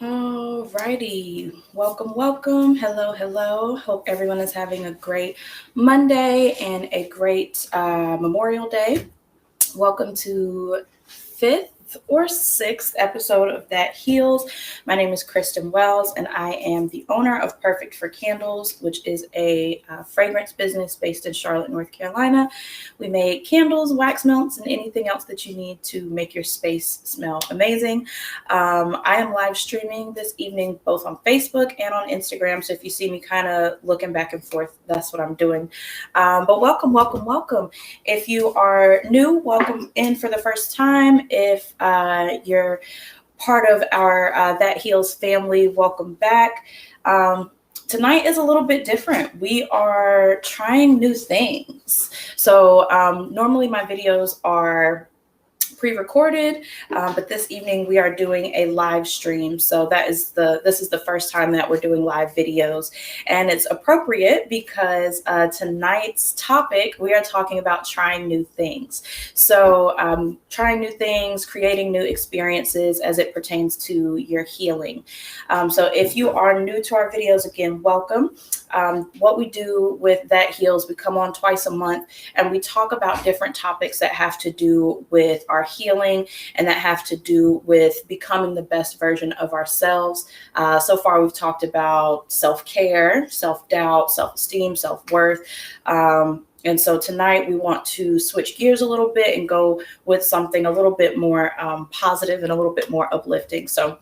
Alrighty, welcome. Hello. Hope everyone is having a great Monday and a great Memorial Day. Welcome to fifth or sixth episode of That Heals. My name is Kristen Wells, and I am the owner of Perfect for Candles, which is a fragrance business based in Charlotte, North Carolina. We make candles, wax melts, and anything else that you need to make your space smell amazing. I am live streaming this evening both on Facebook and on Instagram. So if you see me kind of looking back and forth, that's what I'm doing. But welcome. If you are new, welcome in for the first time. If you're part of our That Heals family, welcome back. Tonight is a little bit different. We are trying new things. So normally my videos are pre-recorded, but this evening we are doing a live stream. So this is the first time that we're doing live videos, and it's appropriate because tonight's topic, we are talking about trying new things. So trying new things, creating new experiences as it pertains to your healing. So if you are new to our videos, again, welcome. What we do with That Heals, we come on twice a month and we talk about different topics that have to do with our healing and that have to do with becoming the best version of ourselves. So far, we've talked about self-care, self-doubt, self-esteem, self-worth. And so tonight we want to switch gears a little bit and go with something a little bit more positive and a little bit more uplifting. So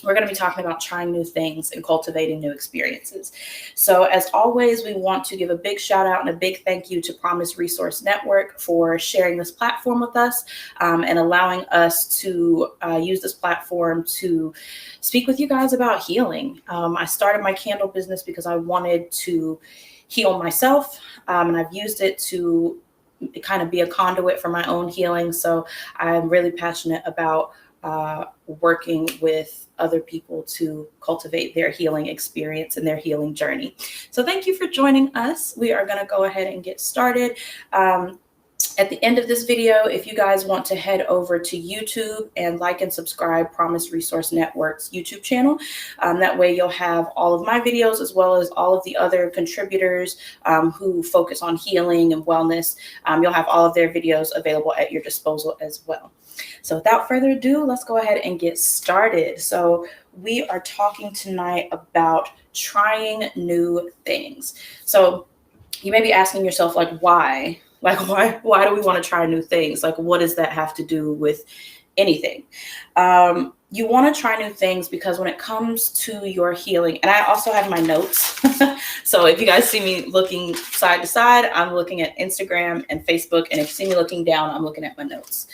we're going to be talking about trying new things and cultivating new experiences. So as always, we want to give a big shout out and a big thank you to Promise Resource Network for sharing this platform with us and allowing us to use this platform to speak with you guys about healing. I started my candle business because I wanted to heal myself, and I've used it to kind of be a conduit for my own healing. So I'm really passionate about working with other people to cultivate their healing experience and their healing journey. So thank you for joining us. We are going to go ahead and get started. At the end of this video, if you guys want to head over to YouTube and like and subscribe Promise Resource Network's YouTube channel, that way you'll have all of my videos as well as all of the other contributors who focus on healing and wellness. You'll have all of their videos available at your disposal as well. So without further ado, let's go ahead and get started. So we are talking tonight about trying new things. So you may be asking yourself, like, why? Why do we want to try new things? Like, what does that have to do with anything? You want to try new things because when it comes to your healing, and I also have my notes. So if you guys see me looking side to side, I'm looking at Instagram and Facebook. And if you see me looking down, I'm looking at my notes.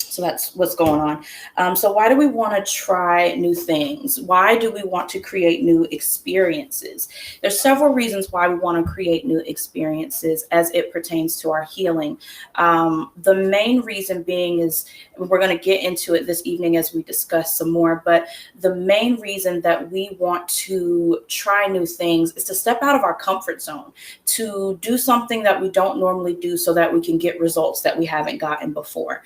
So that's what's going on. So why do we want to try new things? Why do we want to create new experiences? There's several reasons why we want to create new experiences as it pertains to our healing. The main reason being is, we're going to get into it this evening as we discuss some more, but the main reason that we want to try new things is to step out of our comfort zone, to do something that we don't normally do so that we can get results that we haven't gotten before.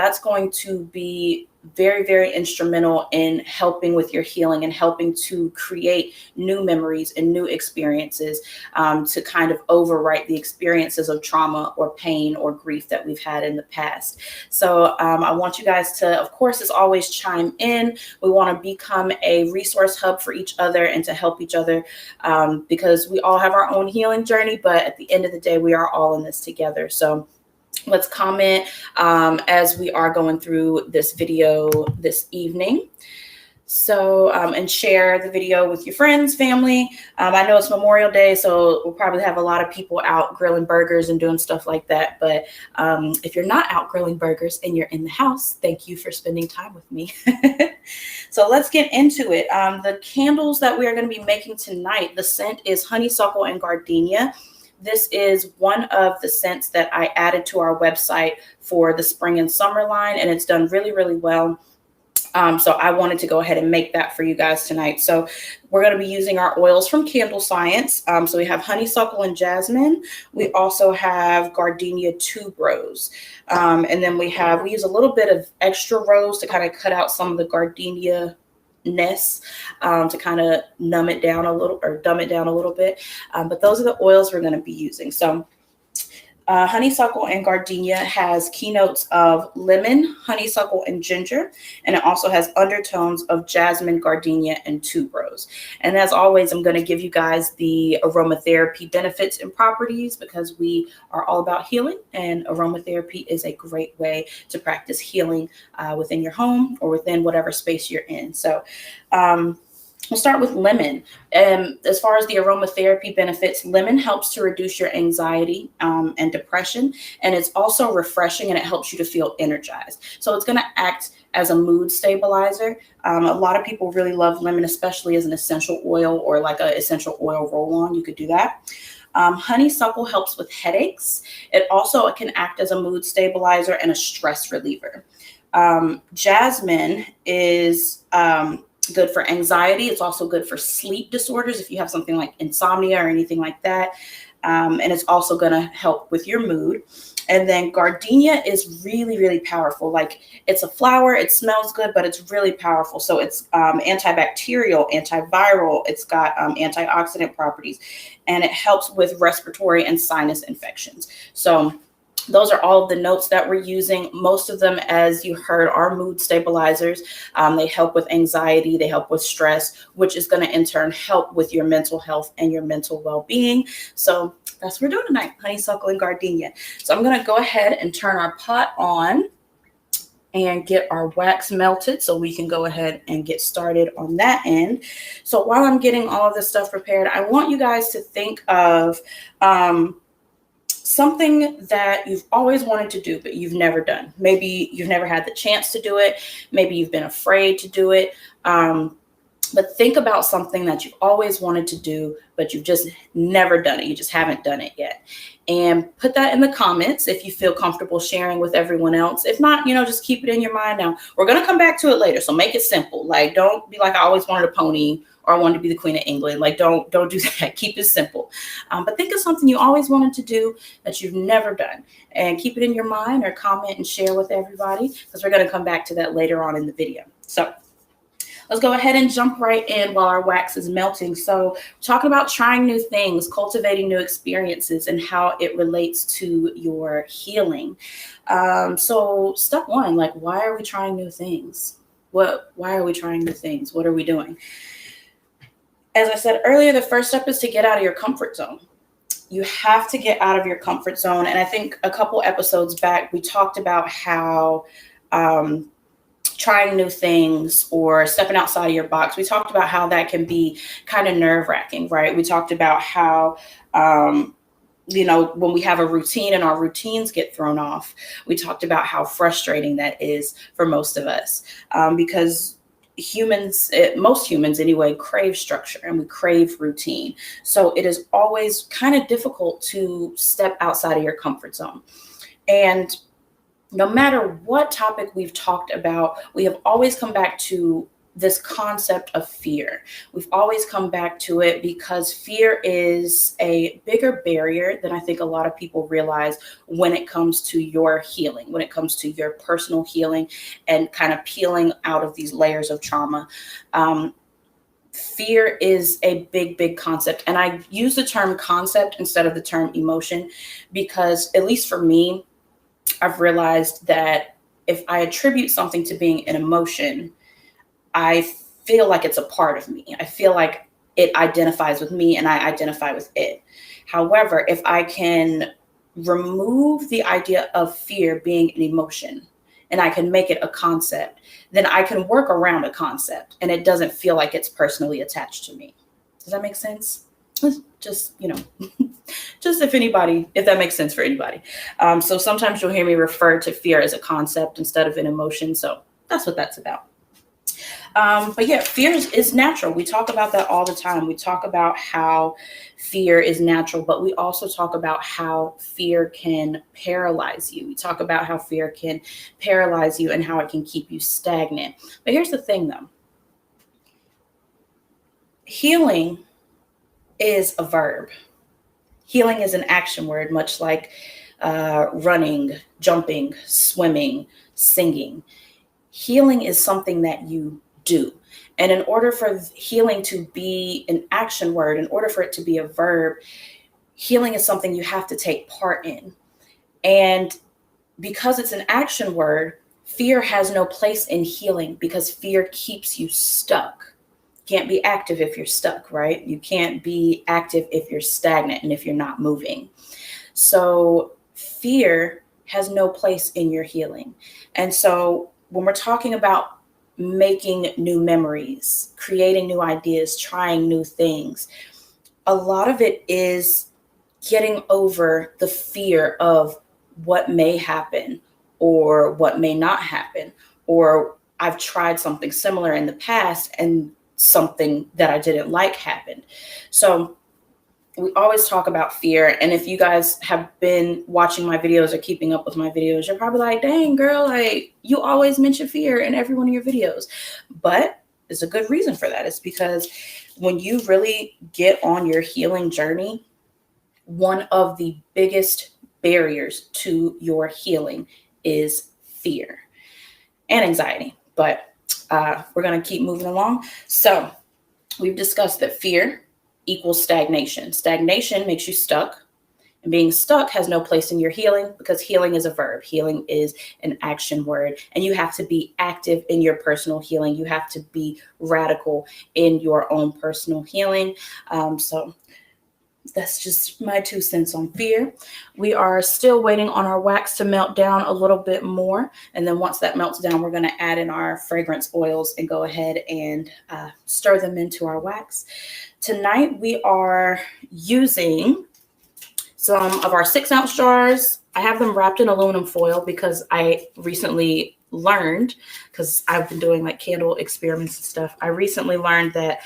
That's going to be very, very instrumental in helping with your healing and helping to create new memories and new experiences to kind of overwrite the experiences of trauma or pain or grief that we've had in the past. So I want you guys to, of course, as always, chime in. We want to become a resource hub for each other and to help each other because we all have our own healing journey, but at the end of the day, we are all in this together. So let's comment as we are going through this video this evening. So, and share the video with your friends, family. I know it's Memorial Day, so we'll probably have a lot of people out grilling burgers and doing stuff like that. But if you're not out grilling burgers and you're in the house, thank you for spending time with me. So let's get into it. The candles that we are going to be making tonight, the scent is honeysuckle and gardenia. This is one of the scents that I added to our website for the spring and summer line, and it's done really, really well. So I wanted to go ahead and make that for you guys tonight. So we're going to be using our oils from Candle Science. So we have honeysuckle and jasmine. We also have gardenia tuberose. And then we use a little bit of extra rose to kind of cut out some of the gardenia to kind of numb it down a little or dumb it down a little bit. But those are the oils we're going to be using. So honeysuckle and gardenia has keynotes of lemon, honeysuckle, and ginger, and it also has undertones of jasmine, gardenia, and tuberose. And as always, I'm going to give you guys the aromatherapy benefits and properties because we are all about healing, and aromatherapy is a great way to practice healing within your home or within whatever space you're in. So we'll start with lemon. As far as the aromatherapy benefits, lemon helps to reduce your anxiety and depression, and it's also refreshing and it helps you to feel energized. So it's going to act as a mood stabilizer. A lot of people really love lemon, especially as an essential oil or like an essential oil roll-on. You could do that. Honeysuckle helps with headaches. It also can act as a mood stabilizer and a stress reliever. Jasmine is good for anxiety. It's also good for sleep disorders if you have something like insomnia or anything like that. And it's also going to help with your mood. And then gardenia is really, really powerful. Like, it's a flower, it smells good, but it's really powerful. So it's antibacterial, antiviral, it's got antioxidant properties, and it helps with respiratory and sinus infections. So those are all of the notes that we're using. Most of them, as you heard, are mood stabilizers. They help with anxiety, they help with stress, which is going to in turn help with your mental health and your mental well-being. So that's what we're doing tonight, honeysuckle and gardenia. So I'm going to go ahead and turn our pot on and get our wax melted so we can go ahead and get started on that end. So while I'm getting all of this stuff prepared, I want you guys to think of something that you've always wanted to do, but you've never done. Maybe you've never had the chance to do it. Maybe you've been afraid to do it. But think about something that you've always wanted to do, but you've just never done it. You just haven't done it yet. And put that in the comments if you feel comfortable sharing with everyone else. If not, just keep it in your mind. Now, we're going to come back to it later. So make it simple. Like, don't be like, I always wanted a pony, or I wanted to be the Queen of England. Like, don't do that. Keep it simple. But think of something you always wanted to do that you've never done, and keep it in your mind, or comment and share with everybody, because we're going to come back to that later on in the video. So let's go ahead and jump right in while our wax is melting. So talking about trying new things, cultivating new experiences, and how it relates to your healing. So step one, like, why are we trying new things? Why are we trying new things? What are we doing? As I said earlier, the first step is to get out of your comfort zone. You have to get out of your comfort zone. And I think a couple episodes back, we talked about how trying new things or stepping outside of your box, we talked about how that can be kind of nerve-wracking, right? We talked about how, when we have a routine and our routines get thrown off, we talked about how frustrating that is for most of us, because most humans anyway, crave structure and we crave routine. So it is always kind of difficult to step outside of your comfort zone. And no matter what topic we've talked about, we have always come back to this concept of fear. We've always come back to it because fear is a bigger barrier than I think a lot of people realize when it comes to your healing, when it comes to your personal healing and kind of peeling out of these layers of trauma. Fear is a big, big concept. And I use the term concept instead of the term emotion because, at least for me, I've realized that if I attribute something to being an emotion, I feel like it's a part of me. I feel like it identifies with me and I identify with it. However, if I can remove the idea of fear being an emotion and I can make it a concept, then I can work around a concept and it doesn't feel like it's personally attached to me. Does that make sense? Just, just if that makes sense for anybody. So sometimes you'll hear me refer to fear as a concept instead of an emotion. So that's what that's about. But yeah, fear is natural. We talk about that all the time. We talk about how fear is natural, but we also talk about how fear can paralyze you. We talk about how fear can paralyze you and how it can keep you stagnant. But here's the thing though. Healing is a verb. Healing is an action word, much like running, jumping, swimming, singing. Healing is something that you do. And in order for healing to be an action word, in order for it to be a verb, healing is something you have to take part in. And because it's an action word, fear has no place in healing because fear keeps you stuck. You can't be active if you're stuck, right? You can't be active if you're stagnant and if you're not moving. So fear has no place in your healing. And so when we're talking about making new memories, creating new ideas, trying new things, a lot of it is getting over the fear of what may happen or what may not happen, or I've tried something similar in the past and something that I didn't like happened. So we always talk about fear. And if you guys have been watching my videos or keeping up with my videos, you're probably like, dang girl, like you always mention fear in every one of your videos. But there's a good reason for that. It's because when you really get on your healing journey, one of the biggest barriers to your healing is fear and anxiety. But we're going to keep moving along. So we've discussed that fear equals stagnation. Stagnation makes you stuck. And being stuck has no place in your healing because healing is a verb. Healing is an action word. And you have to be active in your personal healing. You have to be radical in your own personal healing. So that's just my 2 cents on fear. We are still waiting on our wax to melt down a little bit more. And then once that melts down, we're going to add in our fragrance oils and go ahead and stir them into our wax. Tonight, we are using some of our 6-ounce jars. I have them wrapped in aluminum foil because I recently learned, because I've been doing like candle experiments and stuff. I recently learned that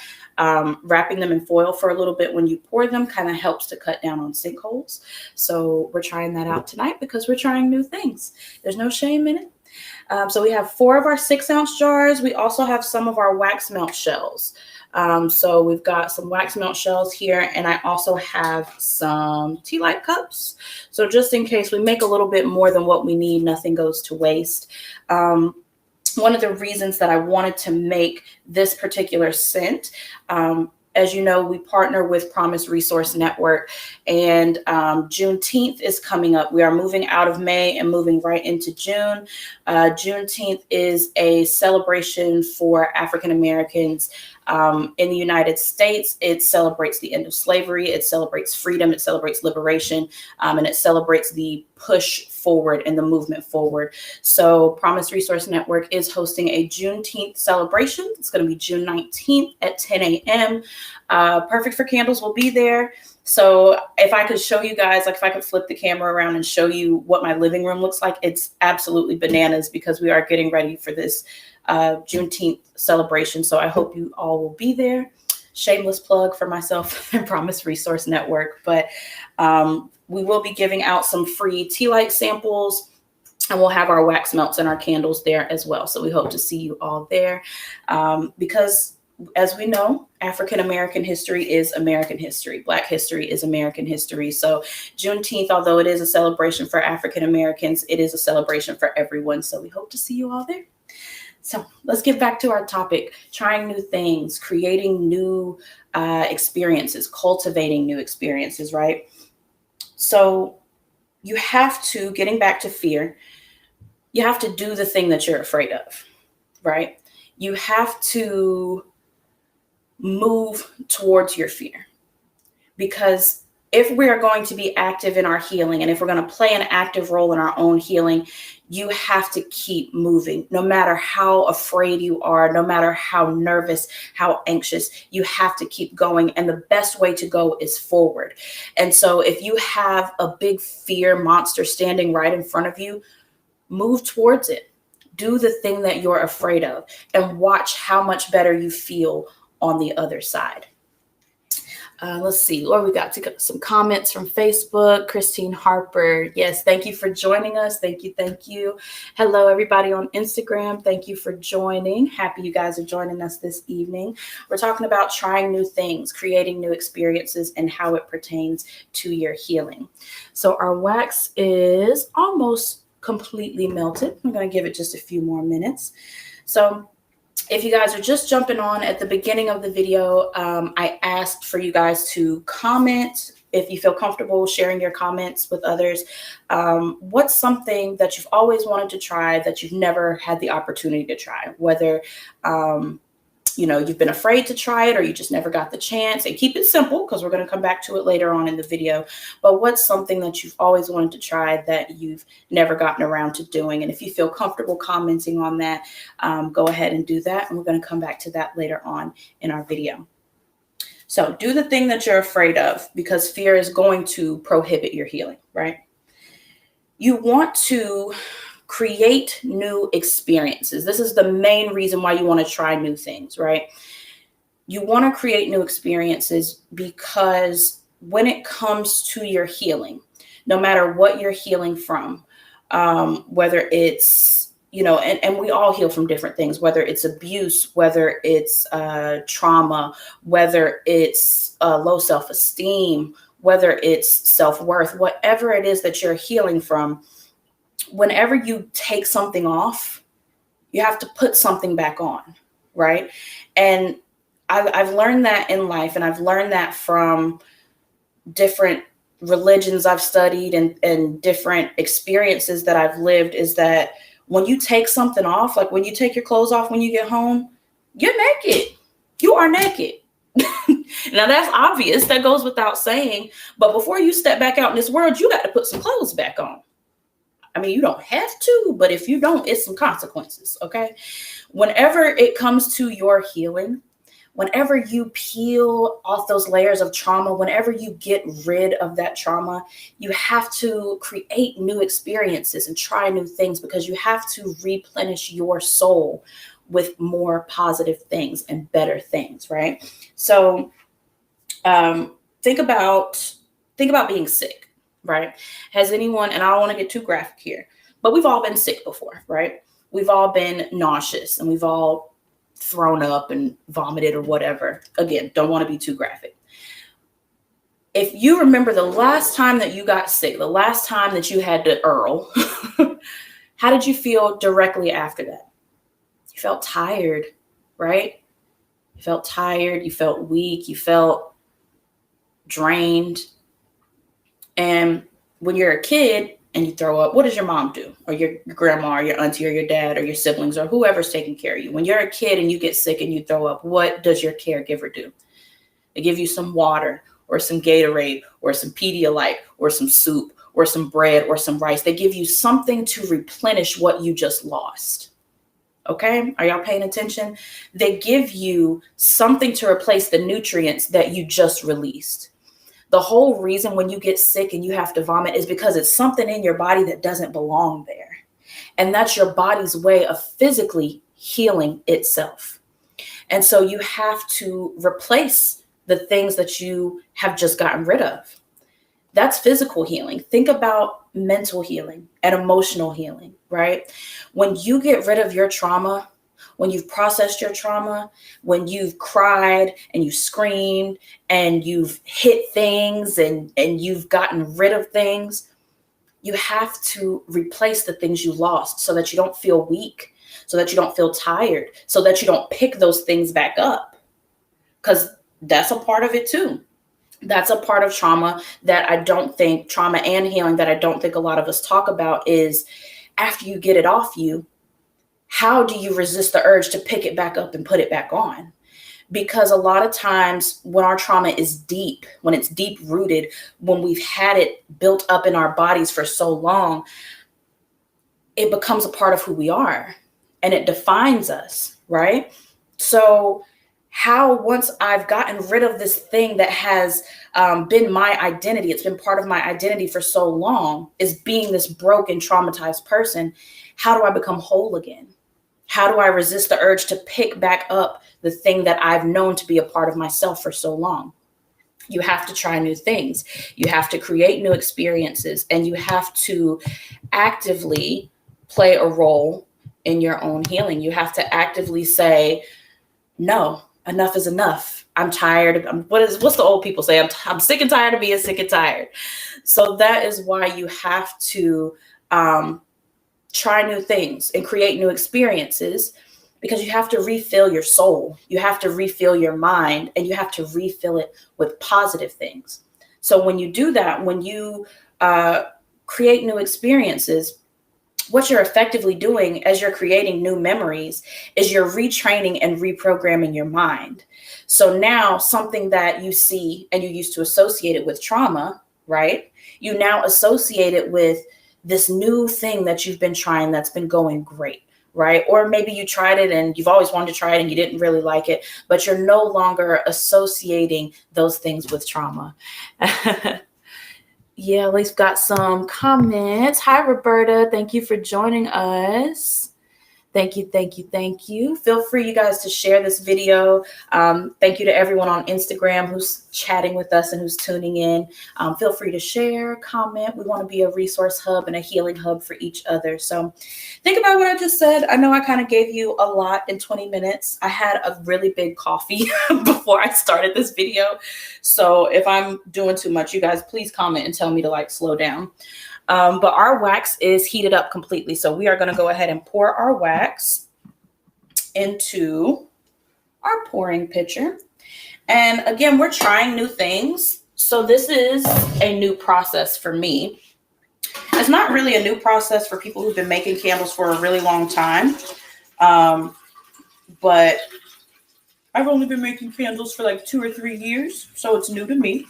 wrapping them in foil for a little bit when you pour them kind of helps to cut down on sinkholes. So we're trying that out tonight because we're trying new things. There's no shame in it. So we have 4 of our 6-ounce jars. We also have some of our wax melt shells. So we've got some wax melt shells here, and I also have some tea light cups. So just in case we make a little bit more than what we need, nothing goes to waste. One of the reasons that I wanted to make this particular scent, as you know, we partner with Promise Resource Network, and Juneteenth is coming up. We are moving out of May and moving right into June. Juneteenth is a celebration for African Americans in the United States. It celebrates the end of slavery. It celebrates freedom. It celebrates liberation. And it celebrates the push forward and the movement forward. So Promise Resource Network is hosting a Juneteenth celebration. It's going to be June 19th at 10 a.m. Perfect for Candles will be there. So if I could show you guys, like if I could flip the camera around and show you what my living room looks like, it's absolutely bananas because we are getting ready for this Juneteenth celebration. So I hope you all will be there. Shameless plug for myself and Promise Resource Network. But we will be giving out some free tea light samples, and we'll have our wax melts and our candles there as well. So we hope to see you all there because, as we know, African American history is American history. Black history is American history. So Juneteenth, although it is a celebration for African Americans, it is a celebration for everyone. So we hope to see you all there. So let's get back to our topic, trying new things, creating new experiences, cultivating new experiences, right? So you have to, getting back to fear, you have to do the thing that you're afraid of, right? You have to move towards your fear, because if we are going to be active in our healing and if we're going to play an active role in our own healing, you have to keep moving. No matter how afraid you are, no matter how nervous, how anxious, you have to keep going. And the best way to go is forward. And so if you have a big fear monster standing right in front of you, move towards it. Do the thing that you're afraid of and watch how much better you feel on the other side. Let's see. Lord, we got some comments from Facebook. Christine Harper. Yes, thank you for joining us. Thank you. Thank you. Hello, everybody on Instagram. Thank you for joining. Happy you guys are joining us this evening. We're talking about trying new things, creating new experiences, and how it pertains to your healing. So our wax is almost completely melted. I'm going to give it just a few more minutes. So If you guys are just jumping on at the beginning of the video, I asked for you guys to comment if you feel comfortable sharing your comments with others. What's something that you've always wanted to try that you've never had the opportunity to try? Whether you've been afraid to try it or you just never got the chance. And keep it simple because we're going to come back to it later on in the video. But what's something that you've always wanted to try that you've never gotten around to doing? And if you feel comfortable commenting on that, go ahead and do that. And we're going to come back to that later on in our video. So do the thing that you're afraid of, because fear is going to prohibit your healing, right? You want to create new experiences. This is the main reason why you want to try new things, right? You want to create new experiences because when it comes to your healing, no matter what you're healing from, whether it's, and we all heal from different things, whether it's abuse, whether it's trauma, whether it's low self-esteem, whether it's self-worth, whatever it is that you're healing from, whenever you take something off, you have to put something back on, right? And I've learned that in life, and I've learned that from different religions I've studied and different experiences that I've lived, is that when you take something off, like when you take your clothes off when you get home, you're naked. You are naked. Now that's obvious. That goes without saying. But before you step back out in this world, you got to put some clothes back on. I mean, you don't have to, but if you don't, it's some consequences, okay? Whenever it comes to your healing, whenever you peel off those layers of trauma, whenever you get rid of that trauma, you have to create new experiences and try new things, because you have to replenish your soul with more positive things and better things, right? So think about being sick. Right? Has anyone, and I don't want to get too graphic here, but we've all been sick before, right? We've all been nauseous and we've all thrown up and vomited or whatever. Again, don't want to be too graphic. If you remember the last time that you got sick, the last time that you had to Earl, how did you feel directly after that? You felt tired, right? You felt tired, you felt weak, you felt drained. And when you're a kid and you throw up, what does your mom do? Or your grandma or your auntie or your dad or your siblings or whoever's taking care of you? When you're a kid and you get sick and you throw up, what does your caregiver do? They give you some water or some Gatorade or some Pedialyte or some soup or some bread or some rice. They give you something to replenish what you just lost. Okay? Are y'all paying attention? They give you something to replace the nutrients that you just released. The whole reason when you get sick and you have to vomit is because it's something in your body that doesn't belong there. And that's your body's way of physically healing itself. And so you have to replace the things that you have just gotten rid of. That's physical healing. Think about mental healing and emotional healing, right? When you get rid of your trauma, when you've processed your trauma, when you've cried and you screamed and you've hit things and you've gotten rid of things, you have to replace the things you lost so that you don't feel weak, so that you don't feel tired, so that you don't pick those things back up. Because that's a part of it too. That's a part of trauma that I don't think, trauma and healing that I don't think a lot of us talk about, is after you get it off you, how do you resist the urge to pick it back up and put it back on? Because a lot of times when our trauma is deep, when it's deep rooted, when we've had it built up in our bodies for so long, it becomes a part of who we are and it defines us, right? So how, once I've gotten rid of this thing that has been my identity, it's been part of my identity for so long, is being this broken, traumatized person, how do I become whole again? How do I resist the urge to pick back up the thing that I've known to be a part of myself for so long? You have to try new things. You have to create new experiences, and you have to actively play a role in your own healing. You have to actively say, no, enough is enough. I'm tired. What's the old people say? I'm sick and tired of being sick and tired. So that is why you have to try new things and create new experiences, because you have to refill your soul, you have to refill your mind, and you have to refill it with positive things. So when you do that, when you create new experiences, what you're effectively doing as you're creating new memories is you're retraining and reprogramming your mind. So now something that you see and you used to associate it with trauma, right? You now associate it with this new thing that you've been trying that's been going great, right? Or maybe you tried it and you've always wanted to try it and you didn't really like it, but you're no longer associating those things with trauma. Yeah, we've got some comments. Hi, Roberta. Thank you for joining us. Thank you, thank you, thank you. Feel free, you guys, to share this video. Thank you to everyone on Instagram who's chatting with us and who's tuning in. Feel free to share, comment. We want to be a resource hub and a healing hub for each other. So think about what I just said. I know I kind of gave you a lot in 20 minutes. I had a really big coffee before I started this video. So if I'm doing too much, you guys, please comment and tell me to like slow down. But our wax is heated up completely. So we are going to go ahead and pour our wax into our pouring pitcher. And again, we're trying new things. So this is a new process for me. It's not really a new process for people who've been making candles for a really long time. But I've only been making candles for like 2 or 3 years. So it's new to me.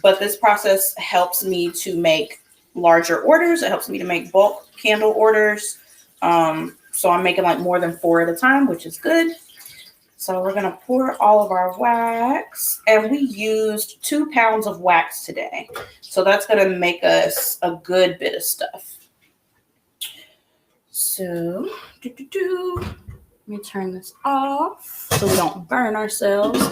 But this process helps me to make larger orders. It helps me to make bulk candle orders. So I'm making like more than 4 at a time, which is good. So we're going to pour all of our wax. And we used 2 pounds of wax today. So that's going to make us a good bit of stuff. So, let me turn this off so we don't burn ourselves.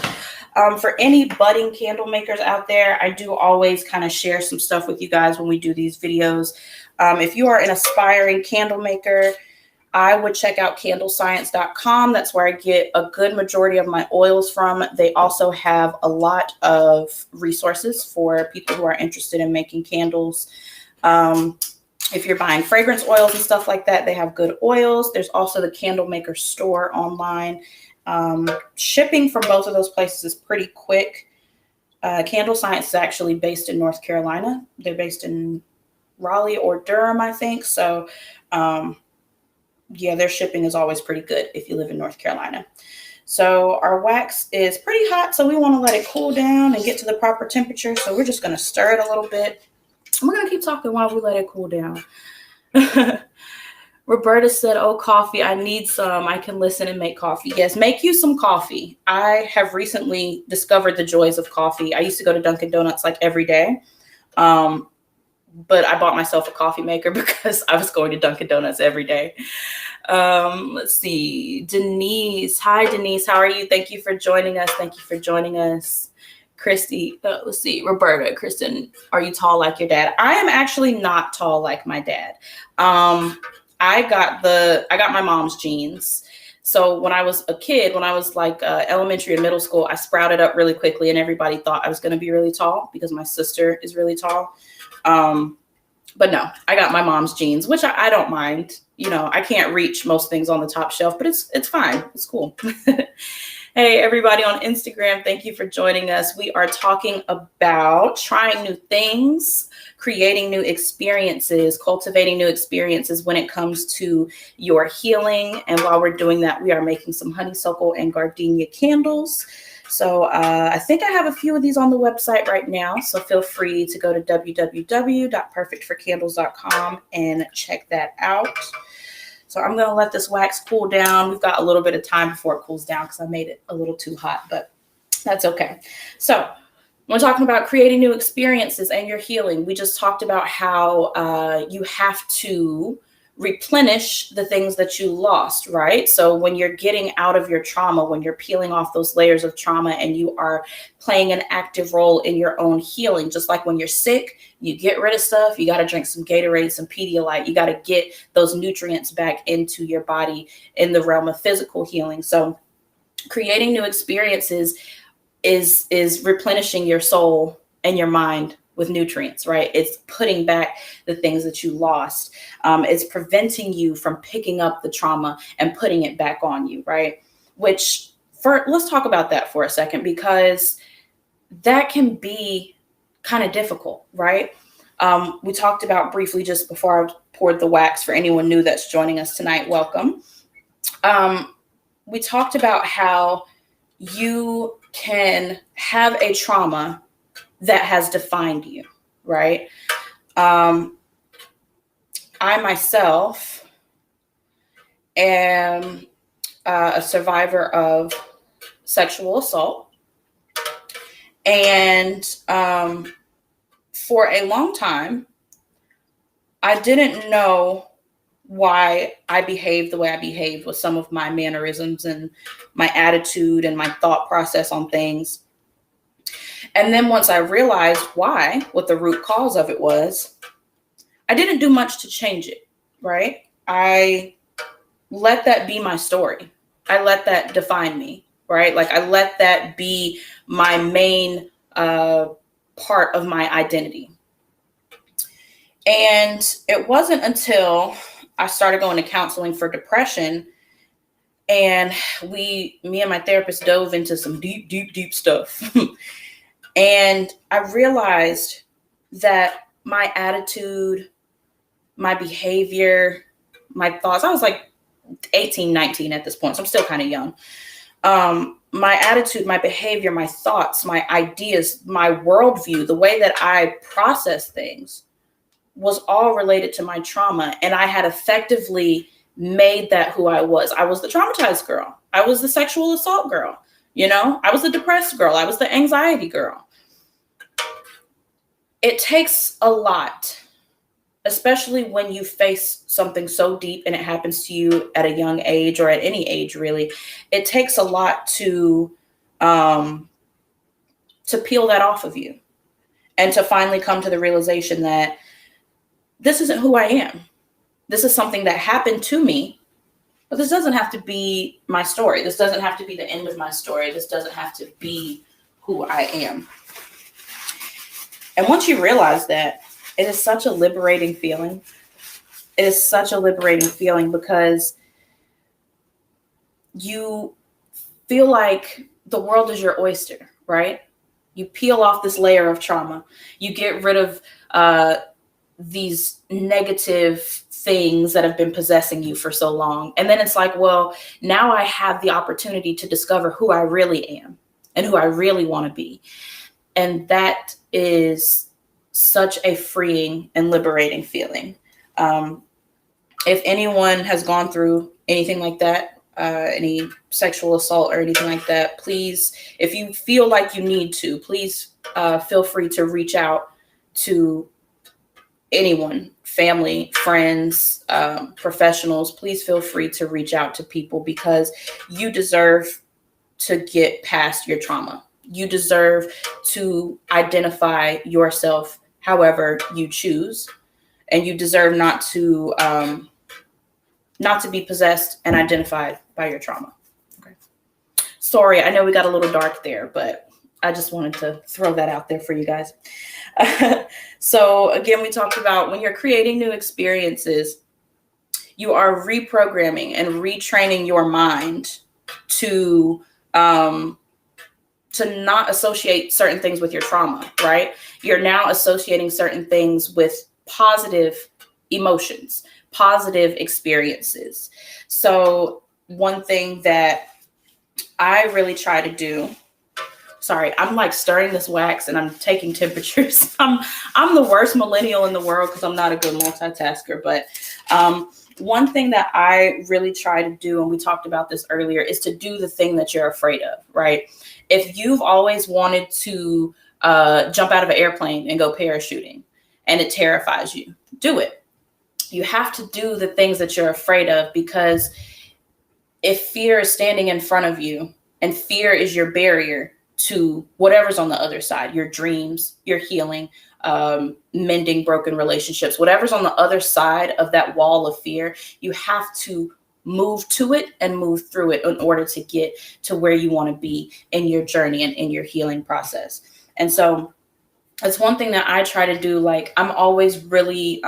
For any budding candle makers out there, I do always kind of share some stuff with you guys when we do these videos. If you are an aspiring candle maker, I would check out candlescience.com. That's where I get a good majority of my oils from. They also have a lot of resources for people who are interested in making candles. If you're buying fragrance oils and stuff like that, they have good oils. There's also the Candle Maker store online. Shipping from both of those places is pretty quick. Candle Science is actually based in North Carolina. They're based in Raleigh or Durham, I think. So, yeah, their shipping is always pretty good if you live in North Carolina. So our wax is pretty hot, so we want to let it cool down and get to the proper temperature. So we're just going to stir it a little bit. And we're going to keep talking while we let it cool down. Roberta said, oh, coffee, I need some. I can listen and make coffee. Yes, make you some coffee. I have recently discovered the joys of coffee. I used to go to Dunkin' Donuts like every day. But I bought myself a coffee maker because I was going to Dunkin' Donuts every day. Let's see. Denise. Hi, Denise. How are you? Thank you for joining us. Thank you for joining us. Christy, let's see. Roberta, Kristen, are you tall like your dad? I am actually not tall like my dad. I got my mom's genes. So when I was a kid, when I was like elementary and middle school, I sprouted up really quickly and everybody thought I was going to be really tall because my sister is really tall. But no, I got my mom's genes, which I don't mind. You know, I can't reach most things on the top shelf, but it's fine. It's cool. Hey, everybody on Instagram, thank you for joining us. We are talking about trying new things, creating new experiences, cultivating new experiences when it comes to your healing. And while we're doing that, we are making some honeysuckle and gardenia candles. So I think I have a few of these on the website right now. So feel free to go to www.perfectforcandles.com and check that out. So I'm going to let this wax cool down. We've got a little bit of time before it cools down because I made it a little too hot, but that's okay. So when we're talking about creating new experiences and your healing, we just talked about how you have to replenish the things that you lost, right? So when you're getting out of your trauma, when you're peeling off those layers of trauma and you are playing an active role in your own healing, just like when you're sick, you get rid of stuff, you got to drink some Gatorade, some Pedialyte, you got to get those nutrients back into your body in the realm of physical healing. So creating new experiences is replenishing your soul and your mind with nutrients, right? It's putting back the things that you lost. It's preventing you from picking up the trauma and putting it back on you, right? Let's talk about that for a second, because that can be kind of difficult, right? We talked about briefly just before I poured the wax, for anyone new that's joining us tonight, welcome. We talked about how you can have a trauma that has defined you, right? I myself am a survivor of sexual assault. And for a long time, I didn't know why I behaved the way I behaved with some of my mannerisms and my attitude and my thought process on things. And then once I realized why, what the root cause of it was, I didn't do much to change it, right? I let that be my story. I let that define me, right? Like, I let that be my main part of my identity. And it wasn't until I started going to counseling for depression, and me and my therapist dove into some deep stuff. And I realized that my attitude, my behavior, my thoughts, I was like 18, 19 at this point, so I'm still kind of young. My attitude, my behavior, my thoughts, my ideas, my worldview, the way that I process things was all related to my trauma. And I had effectively made that who I was. I was the traumatized girl. I was the sexual assault girl. I was the depressed girl. I was the anxiety girl. It takes a lot, especially when you face something so deep and it happens to you at a young age, or at any age, really. It takes a lot to peel that off of you, and to finally come to the realization that this isn't who I am. This is something that happened to me, but this doesn't have to be my story. This doesn't have to be the end of my story. This doesn't have to be who I am. And once you realize that, it is such a liberating feeling. It is such a liberating feeling, because you feel like the world is your oyster, right? You peel off this layer of trauma. You get rid of these negative things that have been possessing you for so long. And then it's like, well, now I have the opportunity to discover who I really am and who I really want to be. And that is such a freeing and liberating feeling. If anyone has gone through anything like that, any sexual assault or anything like that, please, if you feel like you need to, please feel free to reach out to anyone, family, friends, professionals. Please feel free to reach out to people, because you deserve to get past your trauma. You deserve to identify yourself however you choose, and you deserve not to be possessed and identified by your trauma. Okay. Sorry, I know we got a little dark there, but I just wanted to throw that out there for you guys. So again, we talked about when you're creating new experiences, you are reprogramming and retraining your mind to not associate certain things with your trauma, right? You're now associating certain things with positive emotions, positive experiences. So one thing that I really try to do, sorry, I'm like stirring this wax and I'm taking temperatures. I'm the worst millennial in the world because I'm not a good multitasker. But one thing that I really try to do, and we talked about this earlier, is to do the thing that you're afraid of, right? If you've always wanted to jump out of an airplane and go parachuting and it terrifies you, do it. You have to do the things that you're afraid of, because if fear is standing in front of you and fear is your barrier to whatever's on the other side, your dreams, your healing, mending broken relationships, whatever's on the other side of that wall of fear, you have to move to it and move through it in order to get to where you want to be in your journey and in your healing process. And so it's one thing that I try to do. Like, I'm always really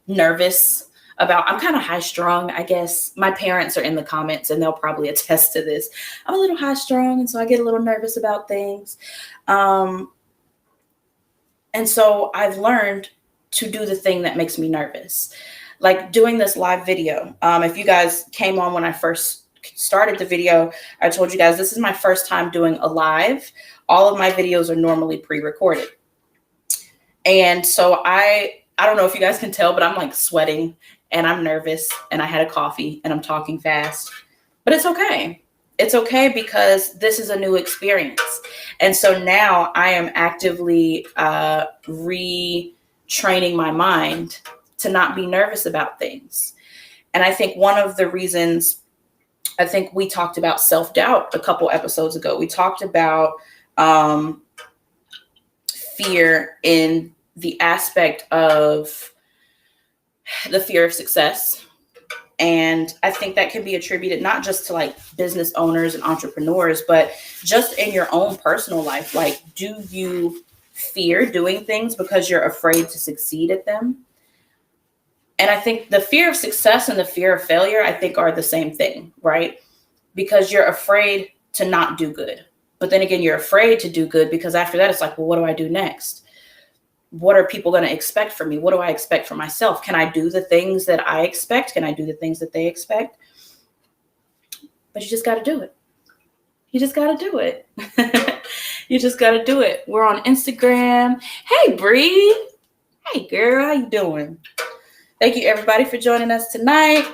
nervous about, I'm kind of high strung, I guess. My parents are in the comments and they'll probably attest to this. I'm a little high strung, and so I get a little nervous about things. And so I've learned to do the thing that makes me nervous. Like doing this live video. If you guys came on when I first started the video, I told you guys this is my first time doing a live. All of my videos are normally pre-recorded. And so I don't know if you guys can tell, but I'm like sweating and I'm nervous and I had a coffee and I'm talking fast, but it's okay. It's okay because this is a new experience. And so now I am actively retraining my mind to not be nervous about things. And I think one of the reasons, I think we talked about self-doubt a couple episodes ago. We talked about fear in the aspect of the fear of success. And I think that can be attributed not just to like business owners and entrepreneurs, but just in your own personal life. Like, do you fear doing things because you're afraid to succeed at them? And I think the fear of success and the fear of failure, I think, are the same thing, right? Because you're afraid to not do good. But then again, you're afraid to do good because after that, it's like, well, what do I do next? What are people going to expect from me? What do I expect from myself? Can I do the things that I expect? Can I do the things that they expect? But you just got to do it. You just got to do it. You just got to do it. We're on Instagram. Hey, Bree. Hey, girl. How you doing? Thank you, everybody, for joining us tonight.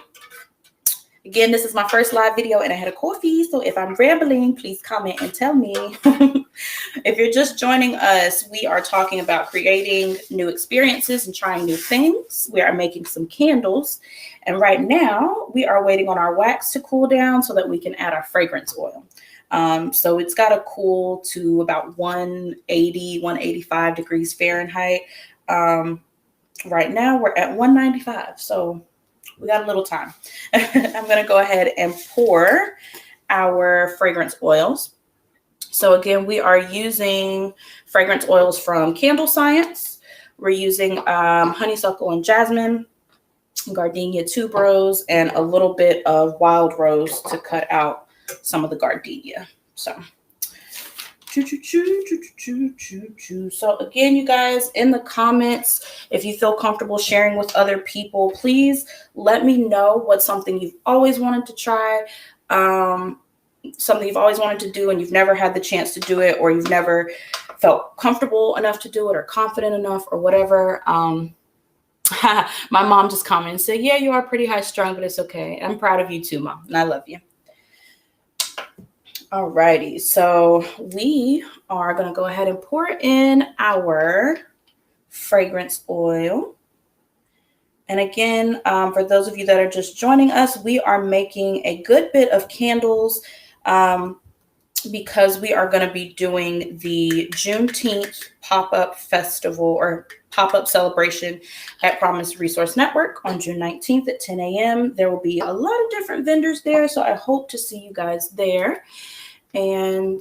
Again, this is my first live video and I had a coffee. So if I'm rambling, please comment and tell me. If you're just joining us, we are talking about creating new experiences and trying new things. We are making some candles. And right now we are waiting on our wax to cool down so that we can add our fragrance oil. So it's got to cool to about 180, 185 degrees Fahrenheit. Right now we're at 195. So we got a little time. I'm going to go ahead and pour our fragrance oils. So again, we are using fragrance oils from Candle Science. We're using honeysuckle and jasmine, gardenia tuberose, and a little bit of wild rose to cut out some of the gardenia. So So again, you guys, in the comments, if you feel comfortable sharing with other people, please let me know what's something you've always wanted to try, something you've always wanted to do and you've never had the chance to do it, or you've never felt comfortable enough to do it or confident enough or whatever. My mom just commented and said, yeah, you are pretty high strung, but it's okay. I'm proud of you too, Mom, and I love you. Alrighty, so we are going to go ahead and pour in our fragrance oil. And again, for those of you that are just joining us, we are making a good bit of candles because we are going to be doing the Juneteenth pop-up festival or pop-up celebration at Promise Resource Network on June 19th at 10 a.m. There will be a lot of different vendors there, so I hope to see you guys there. And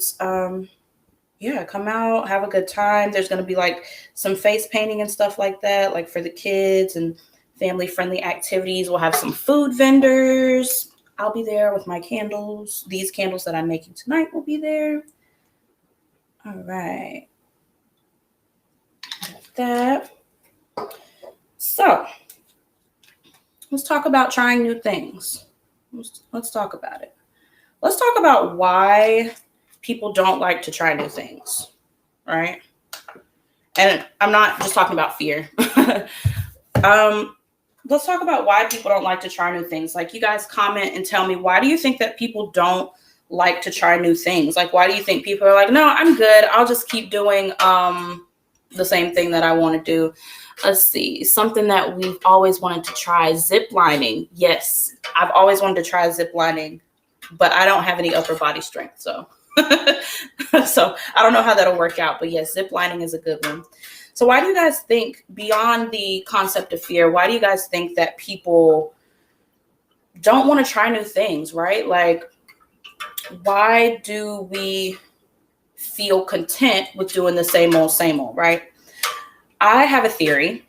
yeah, come out, have a good time. There's going to be like some face painting and stuff like that, like for the kids and family-friendly activities. We'll have some food vendors. I'll be there with my candles. These candles that I'm making tonight will be there. All right. Got that. So let's talk about trying new things. Let's talk about it. Let's talk about why people don't like to try new things, right? And I'm not just talking about fear. Let's talk about why people don't like to try new things. Like, you guys comment and tell me, why do you think that people don't like to try new things? Like, why do you think people are like, no, I'm good. I'll just keep doing the same thing that I want to do. Let's see. Something that we've always wanted to try, zip lining. Yes, I've always wanted to try zip lining, but I don't have any upper body strength. So, so I don't know how that'll work out. But yes, zip lining is a good one. So why do you guys think, beyond the concept of fear, why do you guys think that people don't want to try new things, right? Like, why do we feel content with doing the same old, right? I have a theory,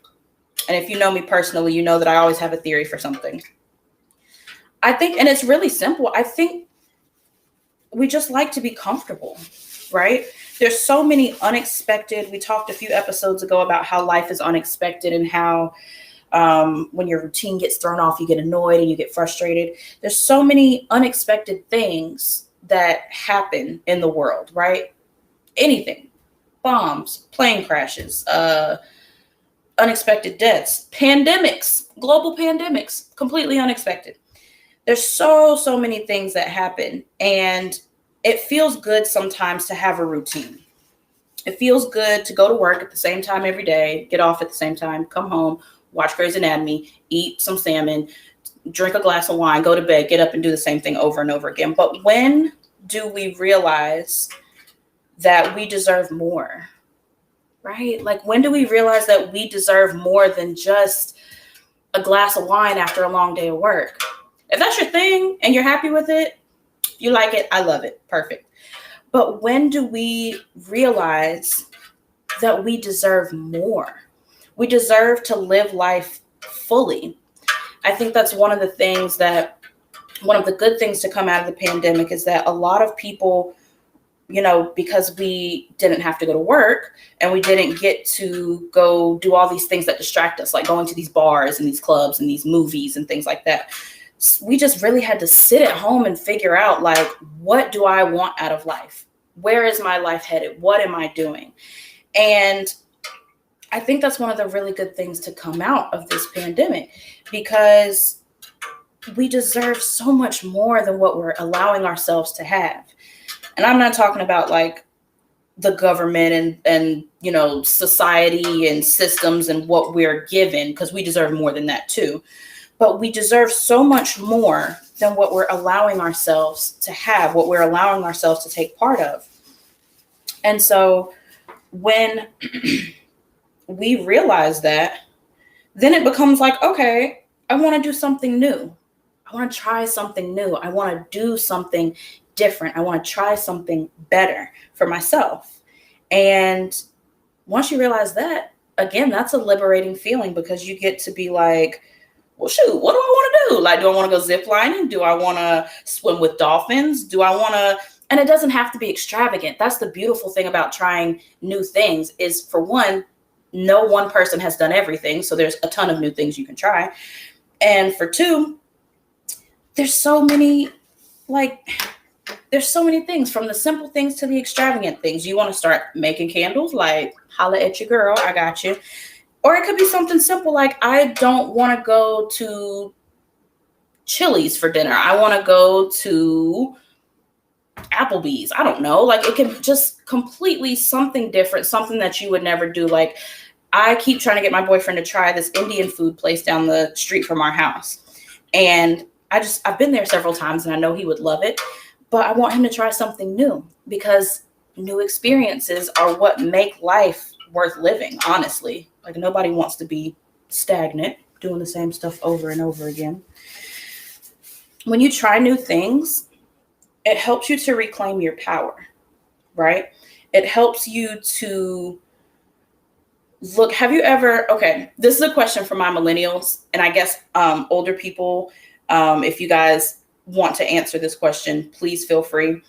and if you know me personally, you know that I always have a theory for something. I think, and it's really simple, I think we just like to be comfortable, right? There's so many unexpected, we talked a few episodes ago about how life is unexpected and how when your routine gets thrown off, you get annoyed and you get frustrated. There's so many unexpected things that happen in the world, right? Anything, bombs, plane crashes, unexpected deaths, pandemics, global pandemics, completely unexpected. There's so many things that happen, and it feels good sometimes to have a routine. It feels good to go to work at the same time every day, get off at the same time, come home, watch Grey's Anatomy, eat some salmon, drink a glass of wine, go to bed, get up and do the same thing over and over again. But when do we realize that we deserve more, right? Like, when do we realize that we deserve more than just a glass of wine after a long day of work? If that's your thing and you're happy with it, you like it, I love it, perfect. But when do we realize that we deserve more? We deserve to live life fully. I think that's one of the good things to come out of the pandemic is that a lot of people, because we didn't have to go to work and we didn't get to go do all these things that distract us, like going to these bars and these clubs and these movies and things like that. We just really had to sit at home and figure out, like, what do I want out of life? Where is my life headed? What am I doing? And I think that's one of the really good things to come out of this pandemic, because we deserve so much more than what we're allowing ourselves to have. And I'm not talking about like the government and society and systems and what we're given, because we deserve more than that too. But we deserve so much more than what we're allowing ourselves to have, what we're allowing ourselves to take part of. And so when we realize that, then it becomes like, okay, I want to do something new. I want to try something new. I want to do something different. I want to try something better for myself. And once you realize that, again, that's a liberating feeling, because you get to be like, well, shoot, what do I want to do? Like, do I want to go zip lining? Do I want to swim with dolphins? Do I want to, and it doesn't have to be extravagant. That's the beautiful thing about trying new things is, for one, no one person has done everything. So there's a ton of new things you can try. And for two, there's so many things, from the simple things to the extravagant things. You want to start making candles? Like, holla at your girl, I got you. Or it could be something simple like, I don't want to go to Chili's for dinner. I want to go to Applebee's. I don't know. Like, it can just completely something different, something that you would never do. Like, I keep trying to get my boyfriend to try this Indian food place down the street from our house. And I've been there several times and I know he would love it, but I want him to try something new, because new experiences are what make life worth living, honestly. Like, nobody wants to be stagnant, doing the same stuff over and over again. When you try new things, it helps you to reclaim your power, right? It helps you to look, okay, this is a question for my millennials, and I guess older people, if you guys want to answer this question, please feel free.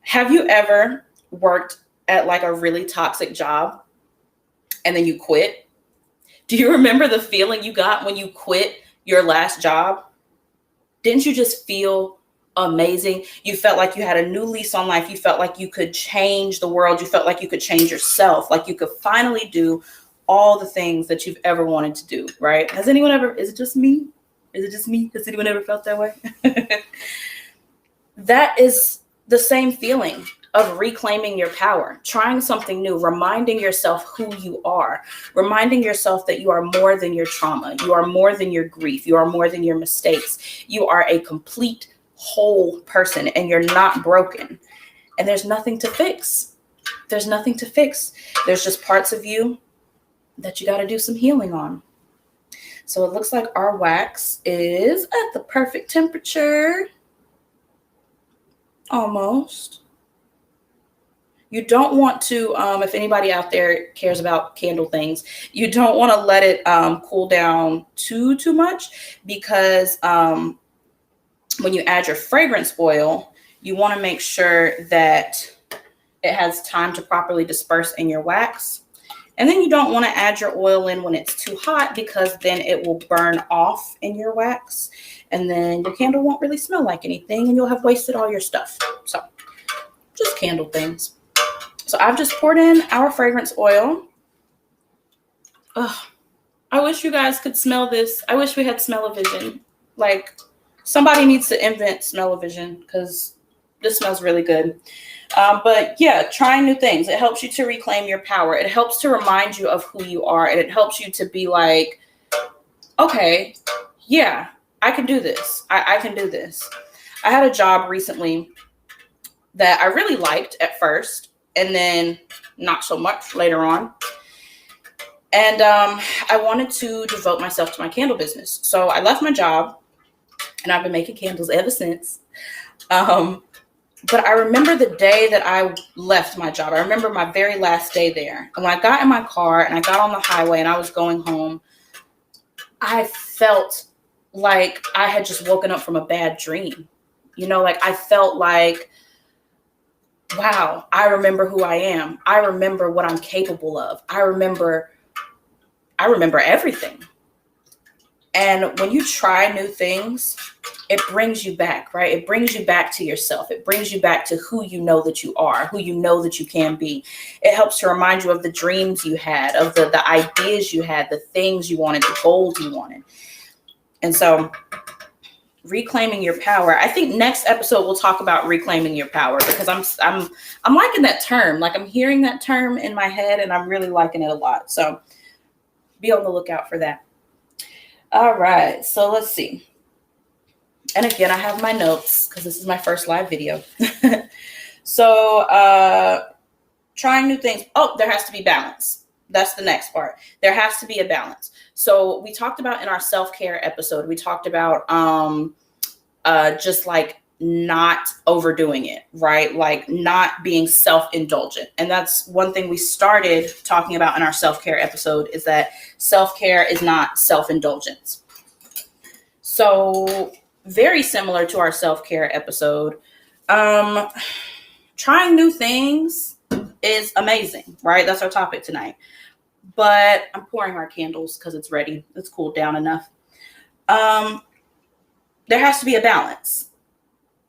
Have you ever worked at like a really toxic job and then you quit? Do you remember the feeling you got when you quit your last job? Didn't you just feel amazing? You felt like you had a new lease on life. You felt like you could change the world. You felt like you could change yourself, like you could finally do all the things that you've ever wanted to do, right? Has anyone ever, is it just me? Has anyone ever felt that way? That is the same feeling of reclaiming your power, trying something new, reminding yourself who you are, reminding yourself that you are more than your trauma. You are more than your grief. You are more than your mistakes. You are a complete whole person and you're not broken. And there's nothing to fix. There's nothing to fix. There's just parts of you that you got to do some healing on. So it looks like our wax is at the perfect temperature. Almost. You don't want to, if anybody out there cares about candle things, you don't want to let it cool down too much, because when you add your fragrance oil, you want to make sure that it has time to properly disperse in your wax. And then you don't want to add your oil in when it's too hot, because then it will burn off in your wax. And then your candle won't really smell like anything, and you'll have wasted all your stuff. So just candle things. So I've just poured in our fragrance oil. Ugh, I wish you guys could smell this. I wish we had smell-o-vision. Like, somebody needs to invent smell-o-vision, because this smells really good. But yeah, trying new things. It helps you to reclaim your power. It helps to remind you of who you are. And it helps you to be like, okay, yeah, I can do this. I can do this. I had a job recently that I really liked at first, and then not so much later on. And I wanted to devote myself to my candle business. So I left my job, and I've been making candles ever since. But I remember the day that I left my job. I remember my very last day there. And when I got in my car and I got on the highway and I was going home, I felt like I had just woken up from a bad dream. You know, like I felt like, wow, I remember who I am. I remember what I'm capable of. I remember everything. And when you try new things, it brings you back, right? It brings you back to yourself. It brings you back to who you know that you are, who you know that you can be. It helps to remind you of the dreams you had, of the ideas you had, the things you wanted, the goals you wanted. And so reclaiming your power. I think next episode we'll talk about reclaiming your power, because I'm liking that term. Like, I'm hearing that term in my head and I'm really liking it a lot. So be on the lookout for that. All right, so let's see. And again, I have my notes because this is my first live video. So trying new things. Oh, there has to be balance. That's the next part. There has to be a balance. So we talked about in our self-care episode, we talked about just like not overdoing it, right? Like not being self-indulgent. And that's one thing we started talking about in our self-care episode, is that self-care is not self-indulgence. So very similar to our self-care episode, trying new things is amazing, right? That's our topic tonight. But I'm pouring our candles because it's ready. It's cooled down enough. There has to be a balance.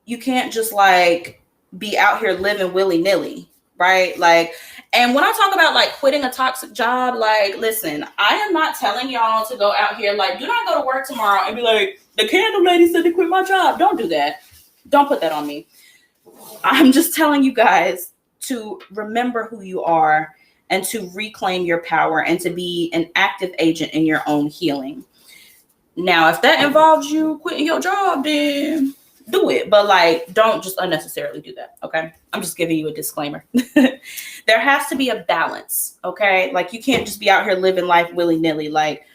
You can't just like be out here living willy-nilly, right? Like, and when I talk about like quitting a toxic job, like, listen, I am not telling y'all to go out here, like, do not go to work tomorrow and be like, the candle lady said to quit my job. Don't do that. Don't put that on me. I'm just telling you guys to remember who you are and to reclaim your power and to be an active agent in your own healing. Now, if that involves you quitting your job, then do it. But like, don't just unnecessarily do that. Okay. I'm just giving you a disclaimer. There has to be a balance. Okay. Like, you can't just be out here living life willy-nilly. Like,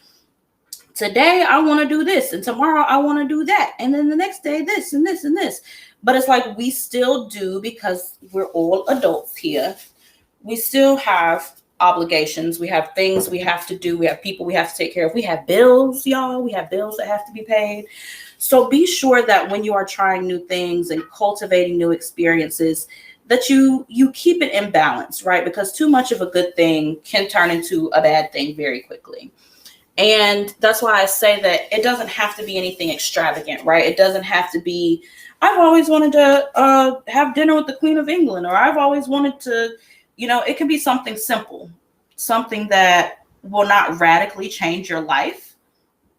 today I want to do this, and tomorrow I want to do that, and then the next day this and this and this. But it's like, we still do, because we're all adults here. We still have obligations. We have things we have to do. We have people we have to take care of. We have bills, y'all. We have bills that have to be paid. So be sure that when you are trying new things and cultivating new experiences, that you keep it in balance, right? Because too much of a good thing can turn into a bad thing very quickly. And that's why I say that it doesn't have to be anything extravagant, right? It doesn't have to be, I've always wanted to have dinner with the Queen of England, or I've always wanted to, it can be something simple, something that will not radically change your life,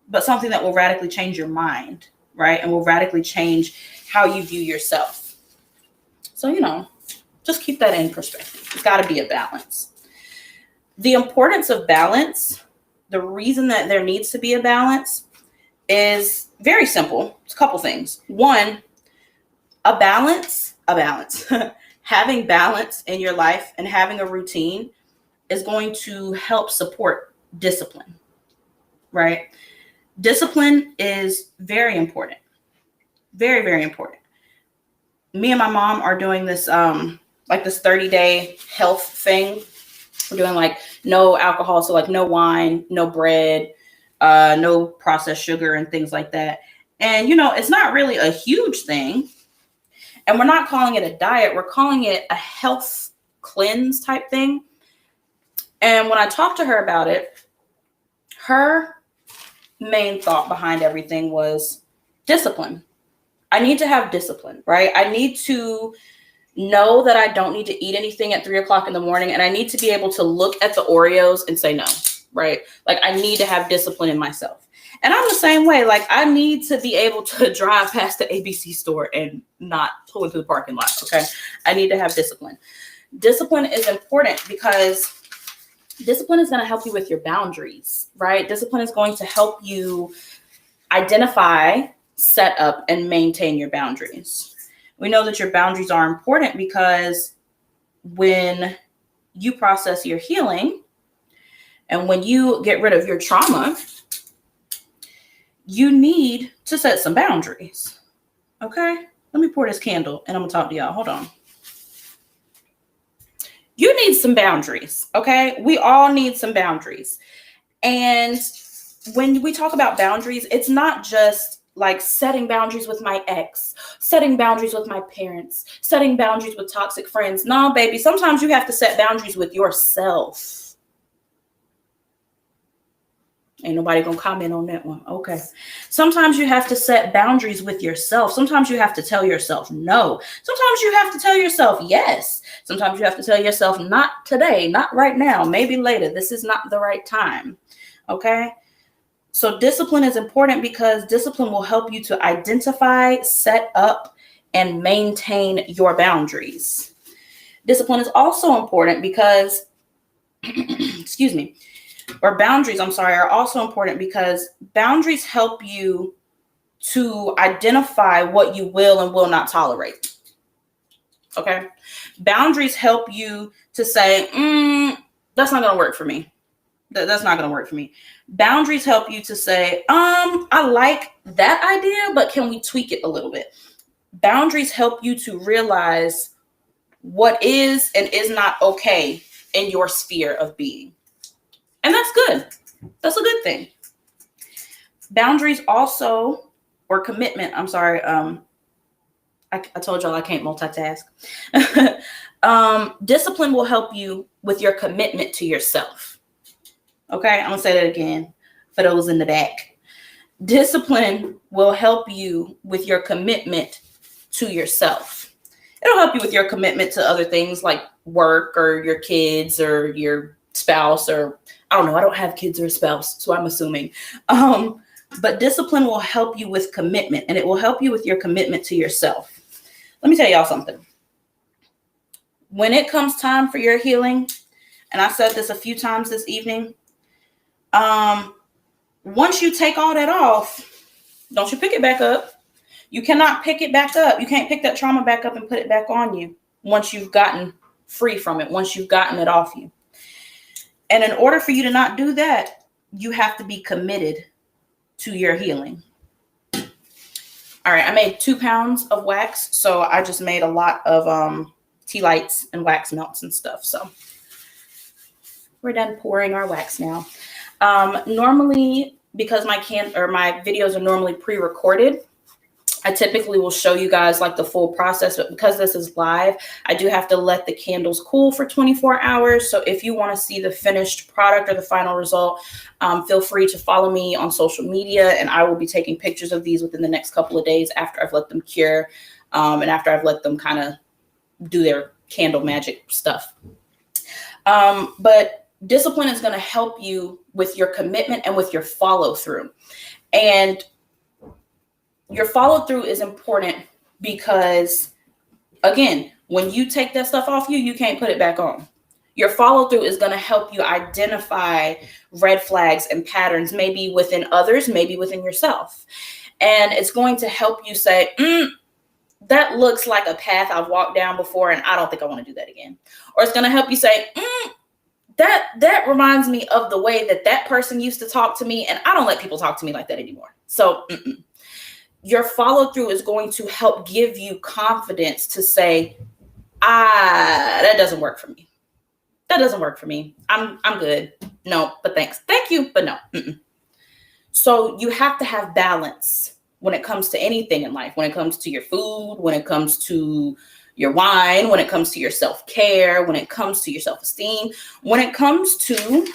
but something that will radically change your mind, right? And will radically change how you view yourself. So, just keep that in perspective. It's got to be a balance. The importance of balance, the reason that there needs to be a balance, is very simple. It's a couple things. One, a balance. Having balance in your life and having a routine is going to help support discipline, right? Discipline is very important. Very, very important. Me and my mom are doing this like this 30-day health thing. We're doing like no alcohol, so like no wine, no bread, no processed sugar and things like that. And, it's not really a huge thing. And we're not calling it a diet. We're calling it a health cleanse type thing. And when I talked to her about it, her main thought behind everything was discipline. I need to have discipline, right? I need to know that I don't need to eat anything at 3:00 in the morning. And I need to be able to look at the Oreos and say no, right? Like I need to have discipline in myself. And I'm the same way. Like I need to be able to drive past the ABC store and not pull into the parking lot. Okay. I need to have discipline. Discipline is important because discipline is going to help you with your boundaries, right? Discipline is going to help you identify, set up, and maintain your boundaries. We know that your boundaries are important because when you process your healing and when you get rid of your trauma, you need to set some boundaries. Okay? Let me pour this candle and I'm going to talk to y'all. Hold on. You need some boundaries. Okay? We all need some boundaries. And when we talk about boundaries, it's not just like setting boundaries with my ex, setting boundaries with my parents, setting boundaries with toxic friends. No, baby. Sometimes you have to set boundaries with yourself. Ain't nobody gonna comment on that one. Okay. Sometimes you have to set boundaries with yourself. Sometimes you have to tell yourself no. Sometimes you have to tell yourself yes. Sometimes you have to tell yourself not today, not right now, maybe later. This is not the right time. Okay. So discipline is important because discipline will help you to identify, set up, and maintain your boundaries. Discipline is also important because, boundaries are also important because boundaries help you to identify what you will and will not tolerate. Okay. Boundaries help you to say, that's not going to work for me. That's not going to work for me. Boundaries help you to say, I like that idea, but can we tweak it a little bit? Boundaries help you to realize what is and is not okay in your sphere of being. And that's good. That's a good thing. Boundaries also, or commitment, I told y'all I can't multitask. Discipline will help you with your commitment to yourself. Okay, I'm going to say that again for those in the back. Discipline will help you with your commitment to yourself. It'll help you with your commitment to other things like work or your kids or your spouse, or I don't know. I don't have kids or a spouse, so I'm assuming. But discipline will help you with commitment, and it will help you with your commitment to yourself. Let me tell y'all something. When it comes time for your healing, and I said this a few times this evening, once you take all that off, don't you pick it back up. You cannot pick it back up. You can't pick that trauma back up and put it back on you once you've gotten free from it, once you've gotten it off you. And in order for you to not do that, you have to be committed to your healing. All right, I made 2 pounds of wax, so I just made a lot of tea lights and wax melts and stuff. So we're done pouring our wax now. Normally, because my videos are normally pre-recorded, I typically will show you guys like the full process, but because this is live, I do have to let the candles cool for 24 hours. So if you want to see the finished product or the final result, feel free to follow me on social media, and I will be taking pictures of these within the next couple of days after I've let them cure, and after I've let them kind of do their candle magic stuff. But discipline is going to help you with your commitment and with your follow through. And your follow through is important because, again, when you take that stuff off you, you can't put it back on. Your follow through is going to help you identify red flags and patterns, maybe within others, maybe within yourself. And it's going to help you say, that looks like a path I've walked down before, and I don't think I want to do that again. Or it's going to help you say, that reminds me of the way that person used to talk to me, and I don't let people talk to me like that anymore. So your follow through is going to help give you confidence to say, That doesn't work for me. That doesn't work for me. I'm good. No, but thanks. Thank you, but no. Mm-mm. So you have to have balance when it comes to anything in life, when it comes to your food, when it comes to your wine, when it comes to your self-care, when it comes to your self-esteem, when it comes to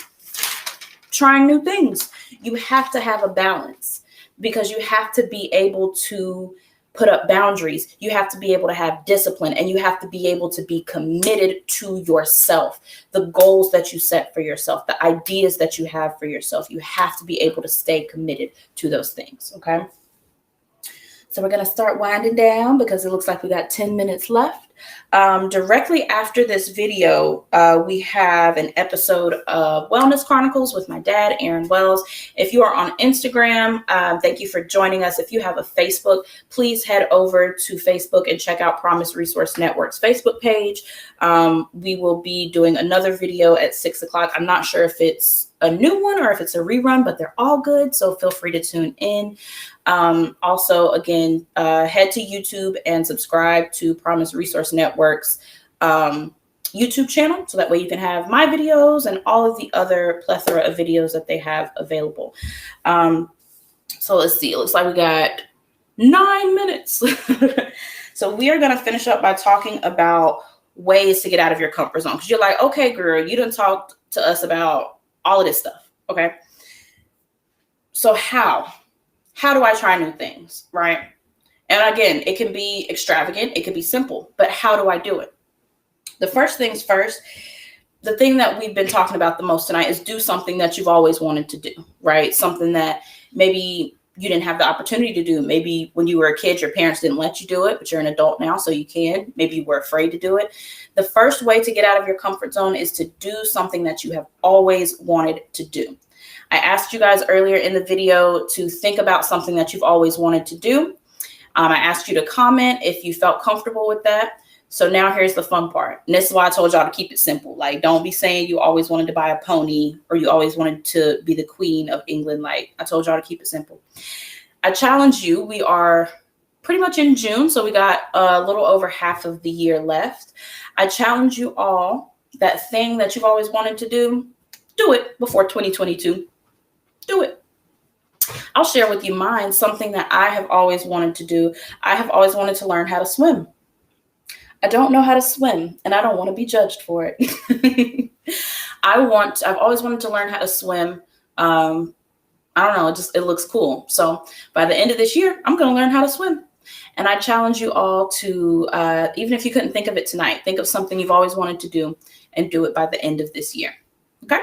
trying new things. You have to have a balance because you have to be able to put up boundaries. You have to be able to have discipline, and you have to be able to be committed to yourself, the goals that you set for yourself, the ideas that you have for yourself. You have to be able to stay committed to those things. Okay. So we're going to start winding down because it looks like we got 10 minutes left. Directly after this video, we have an episode of Wellness Chronicles with my dad, Aaron Wells. If you are on Instagram, thank you for joining us. If you have a Facebook, please head over to Facebook and check out Promise Resource Network's Facebook page. We will be doing another video at 6 o'clock. I'm not sure if it's a new one or if it's a rerun, but they're all good. So feel free to tune in. Also, again, head to YouTube and subscribe to Promise Resource Network's YouTube channel. So that way you can have my videos and all of the other plethora of videos that they have available. So let's see. It looks like we got 9 minutes. So we are going to finish up by talking about ways to get out of your comfort zone. Because you're like, okay, girl, you done talked to us about all of this stuff. Okay. So how do I try new things? Right. And again, it can be extravagant. It could be simple, but how do I do it? The first things first, the thing that we've been talking about the most tonight is do something that you've always wanted to do, right? Something that maybe you didn't have the opportunity to do. Maybe when you were a kid, your parents didn't let you do it, but you're an adult now, so you can. Maybe you were afraid to do it. The first way to get out of your comfort zone is to do something that you have always wanted to do. I asked you guys earlier in the video to think about something that you've always wanted to do. I asked you to comment if you felt comfortable with that. So now here's the fun part. And this is why I told y'all to keep it simple. Like, don't be saying you always wanted to buy a pony or you always wanted to be the queen of England. Like, I told y'all to keep it simple. I challenge you. We are pretty much in June, so we got a little over half of the year left. I challenge you all, that thing that you've always wanted to do it before 2022. Do it. I'll share with you mine, something that I have always wanted to do. I have always wanted to learn how to swim. I don't know how to swim, and I don't want to be judged for it. I've always wanted to learn how to swim. I don't know, it looks cool. So by the end of this year, I'm going to learn how to swim. And I challenge you all to, even if you couldn't think of it tonight, think of something you've always wanted to do and do it by the end of this year. Okay?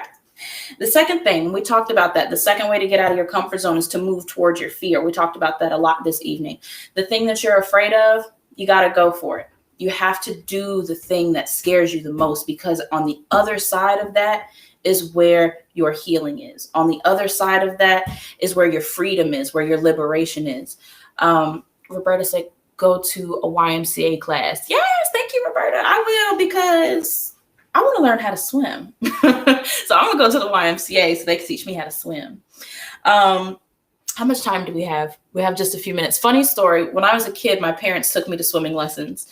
The second thing, we talked about that. The second way to get out of your comfort zone is to move towards your fear. We talked about that a lot this evening. The thing that you're afraid of, you got to go for it. You have to do the thing that scares you the most, because on the other side of that is where your healing is. On the other side of that is where your freedom is, where your liberation is. Roberta said, go to a YMCA class. Yes, thank you, Roberta. I will, because I want to learn how to swim. So I'm going to go to the YMCA so they can teach me how to swim. How much time do we have? We have just a few minutes. Funny story. When I was a kid, my parents took me to swimming lessons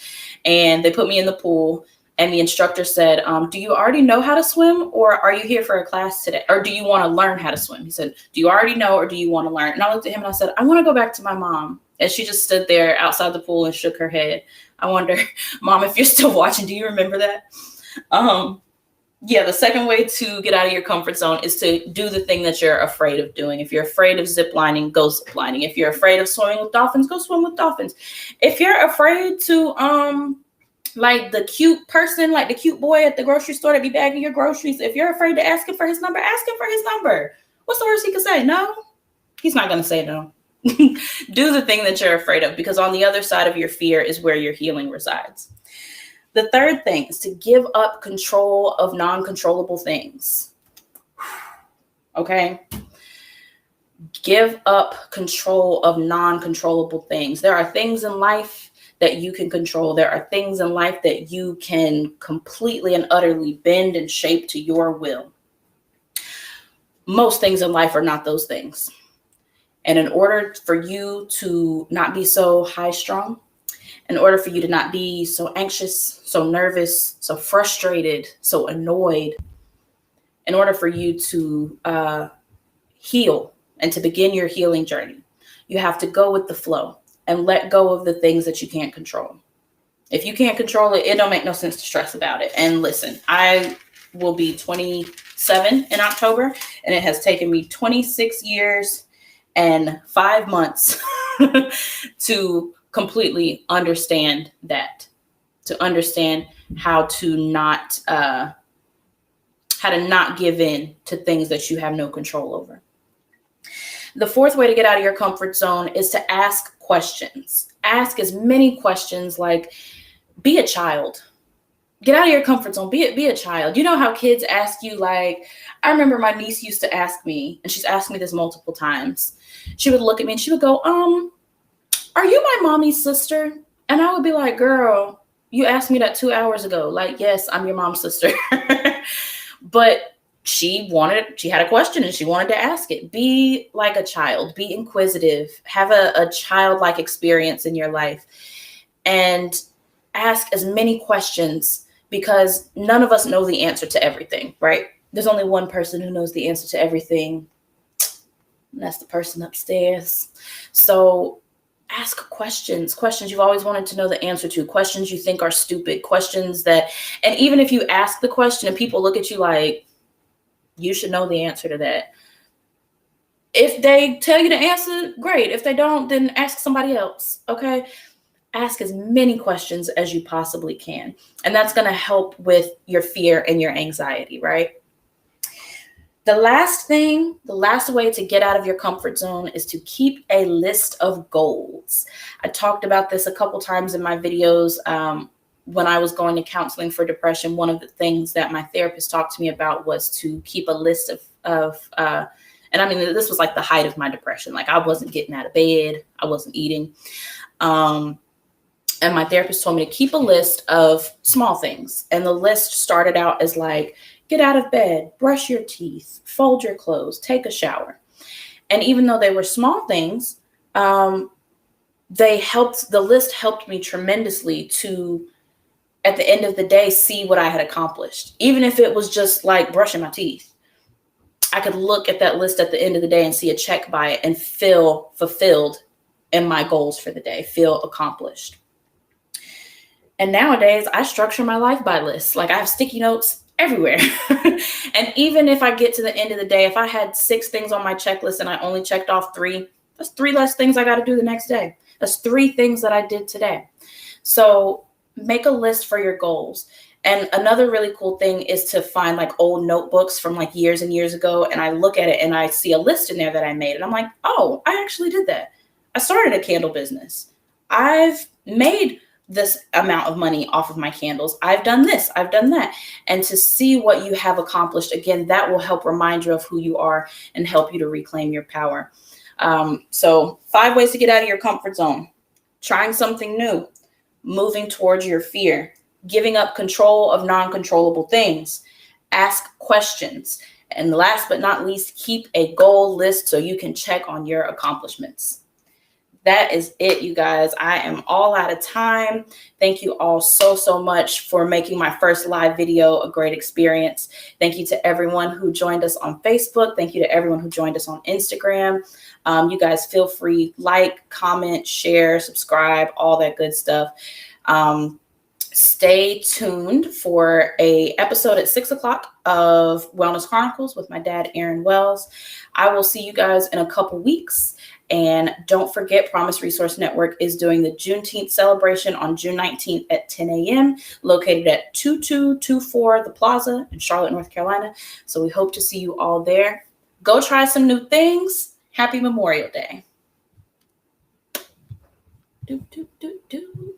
and they put me in the pool, and the instructor said, do you already know how to swim, or are you here for a class today? Or do you want to learn how to swim? He said, do you already know, or do you want to learn? And I looked at him and I said, I want to go back to my mom. And she just stood there outside the pool and shook her head. I wonder, Mom, if you're still watching, do you remember that? Yeah, the second way to get out of your comfort zone is to do the thing that you're afraid of doing. If you're afraid of zip lining, go zip lining. If you're afraid of swimming with dolphins, go swim with dolphins. If you're afraid to, like the cute person, like the cute boy at the grocery store that be bagging your groceries, if you're afraid to ask him for his number, ask him for his number. What's the worst he could say? No? He's not going to say no. Do the thing that you're afraid of, because on the other side of your fear is where your healing resides. The third thing is to give up control of non-controllable things. Okay? Give up control of non-controllable things. There are things in life that you can control. There are things in life that you can completely and utterly bend and shape to your will. Most things in life are not those things. And in order for you to not be so high strung, in order for you to not be so anxious, so nervous, so frustrated, so annoyed, in order for you to heal and to begin your healing journey, you have to go with the flow and let go of the things that you can't control. If you can't control it, it don't make no sense to stress about it. And listen, I will be 27 in October, and it has taken me 26 years and 5 months to completely understand that, to understand how to not give in to things that you have no control over. The fourth way to get out of your comfort zone is to ask questions. Ask as many questions, like be a child. Get out of your comfort zone. Be a child. You know how kids ask you, like, I remember my niece used to ask me, and she's asked me this multiple times. She would look at me and she would go, are you my mommy's sister? And I would be like, girl, you asked me that 2 hours ago. Like, yes, I'm your mom's sister. But she had a question and she wanted to ask it. Be like a child, be inquisitive, have a childlike experience in your life, and ask as many questions, because none of us know the answer to everything, right? There's only one person who knows the answer to everything, and that's the person upstairs. So ask questions you've always wanted to know the answer to, questions you think are stupid, questions that, and even if you ask the question and people look at you like, you should know the answer to that. If they tell you the answer, great. If they don't, then ask somebody else, okay? Ask as many questions as you possibly can. And that's going to help with your fear and your anxiety, right? The last way to get out of your comfort zone is to keep a list of goals. I talked about this a couple times in my videos. When I was going to counseling for depression, one of the things that my therapist talked to me about was to keep a list of and I mean, this was like the height of my depression. Like, I wasn't getting out of bed. I wasn't eating. And my therapist told me to keep a list of small things. And the list started out as like, get out of bed, brush your teeth, fold your clothes, take a shower. And even though they were small things, the list helped me tremendously to, at the end of the day, see what I had accomplished. Even if it was just like brushing my teeth, I could look at that list at the end of the day and see a check by it and feel fulfilled in my goals for the day, feel accomplished. And nowadays I structure my life by lists. Like, I have sticky notes everywhere. And even if I get to the end of the day, if I had 6 things on my checklist and I only checked off 3, that's 3 less things I got to do the next day. That's 3 things that I did today. So make a list for your goals. And another really cool thing is to find like old notebooks from like years and years ago. And I look at it and I see a list in there that I made. And I'm like, oh, I actually did that. I started a candle business. I've made this amount of money off of my candles. I've done this, I've done that. And to see what you have accomplished, again, that will help remind you of who you are and help you to reclaim your power. So 5 ways to get out of your comfort zone: trying something new, moving towards your fear, giving up control of non-controllable things, ask questions, and last but not least, keep a goal list so you can check on your accomplishments. That is it, you guys. I am all out of time. Thank you all so much for making my first live video a great experience. Thank you to everyone who joined us on Facebook. Thank you to everyone who joined us on Instagram. You guys feel free, like, comment, share, subscribe, all that good stuff. Stay tuned for a episode at 6 o'clock of Wellness Chronicles with my dad, Aaron Wells. I will see you guys in a couple weeks. And don't forget, Promise Resource Network is doing the Juneteenth celebration on June 19th at 10 a.m. located at 2224 The Plaza in Charlotte, North Carolina. So we hope to see you all there. Go try some new things. Happy Memorial Day. Do, do, do, do.